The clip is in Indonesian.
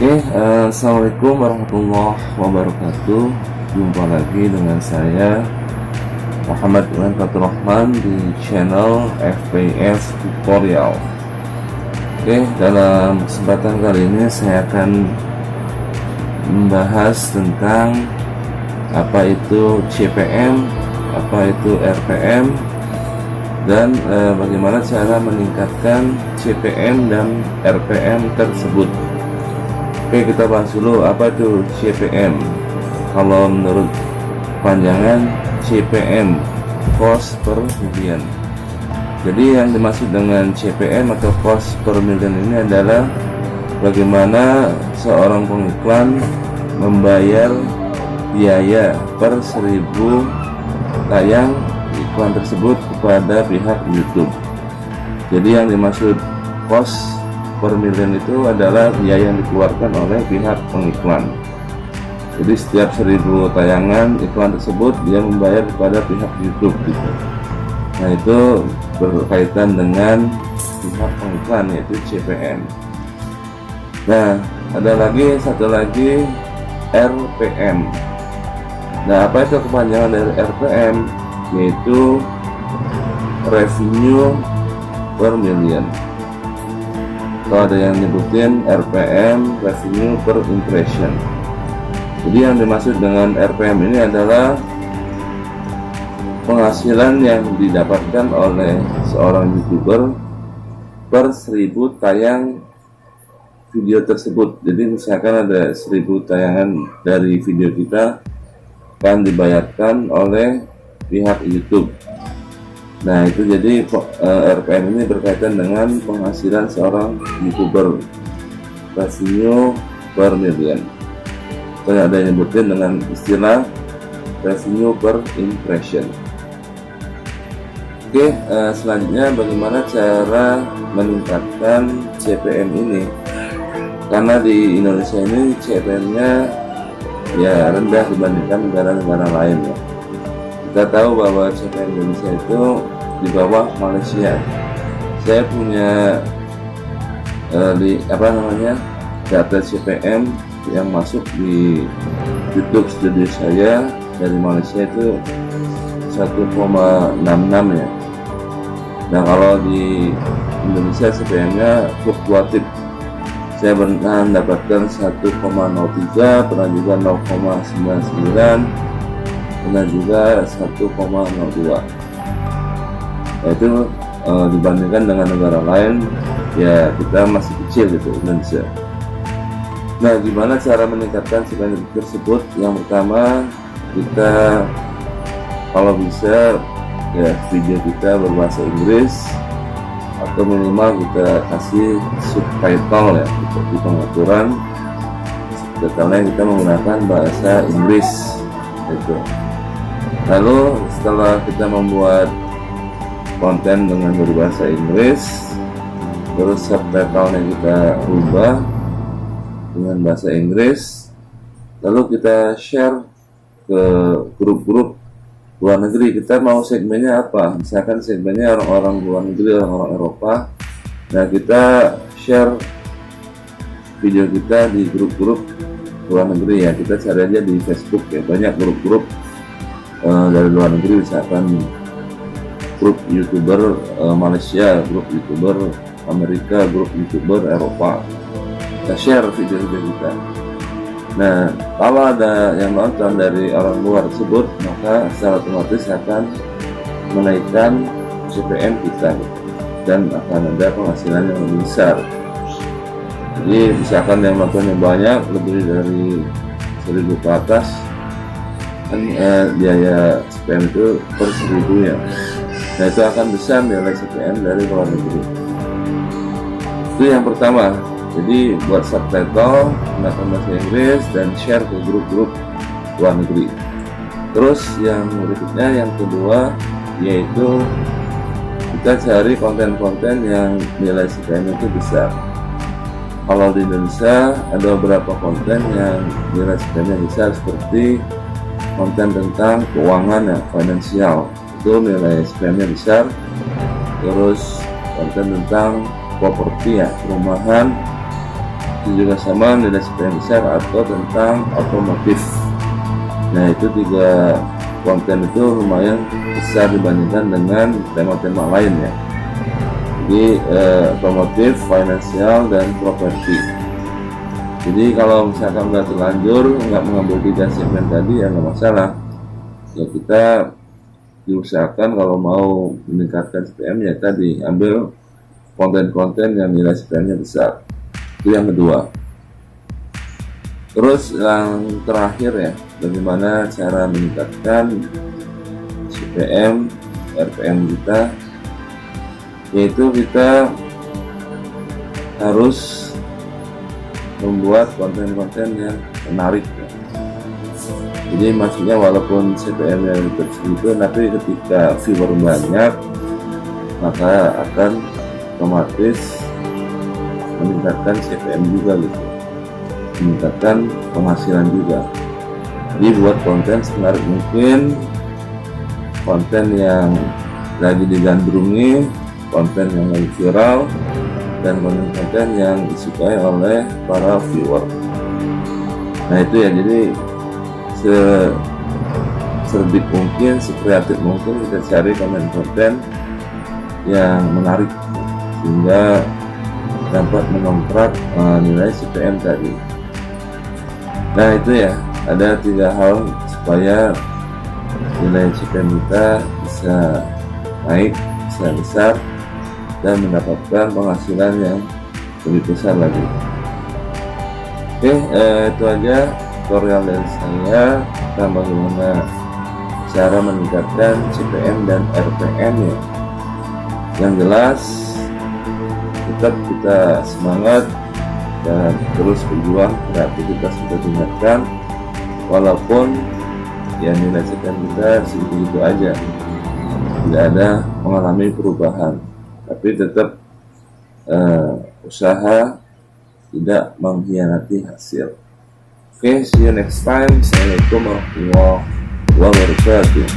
Assalamualaikum warahmatullahi wabarakatuh. Jumpa lagi dengan saya Muhammad Iwan Fatur Rahman di channel FPS Tutorial. Dalam kesempatan kali ini saya akan membahas tentang apa itu CPM, apa itu RPM, dan bagaimana cara meningkatkan CPM dan RPM tersebut. Kita bahas dulu apa itu CPM. Kalau menurut panjangan CPM, cost per million. Jadi yang dimaksud dengan CPM atau cost per million ini adalah bagaimana seorang pengiklan membayar biaya per 1000 tayang iklan tersebut kepada pihak YouTube. Jadi yang dimaksud cost per million itu adalah biaya yang dikeluarkan oleh pihak pengiklan. Jadi setiap 1000 tayangan iklan tersebut dia membayar kepada pihak YouTube gitu. Nah, itu berkaitan dengan pihak pengiklan, yaitu CPM. Nah, ada satu lagi RPM. Nah, apa itu kepanjangan dari RPM? Yaitu revenue per million. Kalau ada yang nyebutin RPM, revenue per impression. Jadi yang dimaksud dengan RPM ini adalah penghasilan yang didapatkan oleh seorang YouTuber per 1000 tayang video tersebut. Jadi misalkan ada 1000 tayangan dari video kita akan dibayarkan oleh pihak YouTube. Nah, itu jadi RPM ini berkaitan dengan penghasilan seorang YouTuber, revenue per million. Ada yang nyebutin dengan istilah revenue per impression. Selanjutnya bagaimana cara meningkatkan CPM ini? Karena di Indonesia ini CPM-nya ya rendah dibandingkan negara-negara lain ya. Kita tahu bahwa CPM Indonesia itu di bawah Malaysia. Saya punya data CPM yang masuk di YouTube studio saya dari Malaysia itu 1,66 ya. Nah, kalau di Indonesia CPM-nya fluktuatif. Saya pernah mendapatkan 1,03, pernah juga 0,99, pernah juga 1,02. Itu dibandingkan dengan negara lain ya kita masih kecil gitu, Indonesia. Nah, gimana cara meningkatkan CPM tersebut? Yang pertama, kita kalau bisa ya video kita berbahasa Inggris, atau minimal kita kasih subtitle ya, seperti pengaturan subtitlenya kita menggunakan bahasa Inggris gitu. Lalu setelah kita membuat konten dengan berbahasa Inggris, terus subtitlenya kita ubah dengan bahasa Inggris, lalu kita share ke grup-grup luar negeri. Kita mau segmennya apa? Misalkan segmennya orang-orang luar negeri, orang-orang Eropa. Nah, kita share video kita di grup-grup luar negeri ya. Kita cari aja di Facebook ya, banyak grup-grup dari luar negeri, misalkan grup YouTuber Malaysia, grup YouTuber Amerika, grup YouTuber Eropa. Kita share video-video kita. Nah, kalau ada yang nonton dari orang luar tersebut, maka secara otomatis akan menaikkan CPM kita dan akan ada penghasilan yang lebih besar. Jadi misalkan yang nontonnya banyak, lebih dari 1000 ke atas, kan biaya CPM itu per 1000 ya. Nah, itu akan besar nilai CPM dari luar negeri. Itu yang pertama. Jadi buat subtitle, menggunakan bahasa Inggris, dan share ke grup-grup luar negeri. Terus yang berikutnya, yang kedua, yaitu kita cari konten-konten yang nilai CPM itu besar. Kalau di Indonesia ada beberapa konten yang nilai CPM-nya besar, seperti konten tentang keuangan ya, finansial, itu nilai CPM-nya besar. Terus konten tentang properti ya, perumahan, itu juga sama nilai CPM besar atau tentang otomotif. Nah, itu 3 konten itu lumayan besar dibandingkan dengan tema-tema lain ya. Jadi otomotif, finansial, dan properti. Jadi kalau misalkan udah terlanjur nggak mengambil 3 segmen tadi ya nggak masalah. Ya kita diusahakan kalau mau meningkatkan CPM ya tadi ambil konten-konten yang nilai CPM-nya besar. Itu yang kedua. Terus yang terakhir ya, bagaimana cara meningkatkan CPM, RPM kita, yaitu kita harus membuat konten-konten yang menarik ya. Jadi maksudnya walaupun CPM yang tersegitu, tapi ketika viewer banyak maka akan otomatis meningkatkan CPM juga gitu, meningkatkan penghasilan juga. Jadi buat konten semenarik mungkin, konten yang lagi digandrungi, konten yang lagi viral, dan konten-konten yang disukai oleh para viewer. Nah itu ya, jadi secerdik mungkin, sekreatif mungkin kita cari konten-konten yang menarik sehingga dapat mendongkrak nilai CPM tadi. Nah itu ya, ada 3 hal supaya nilai CPM kita bisa naik, bisa besar, dan mendapatkan penghasilan yang lebih besar lagi. Oke, itu aja tutorial dari saya tentang bagaimana cara meningkatkan CPM dan RPM ya. Yang jelas tetap kita semangat dan terus berjuang, kreativitas kita tingkatkan walaupun ya nilai CPM kita segitu aja, tidak ada mengalami perubahan, tapi tetap usaha tidak mengkhianati hasil. Oke, see you next time. Assalamualaikum warahmatullahi wabarakatuh.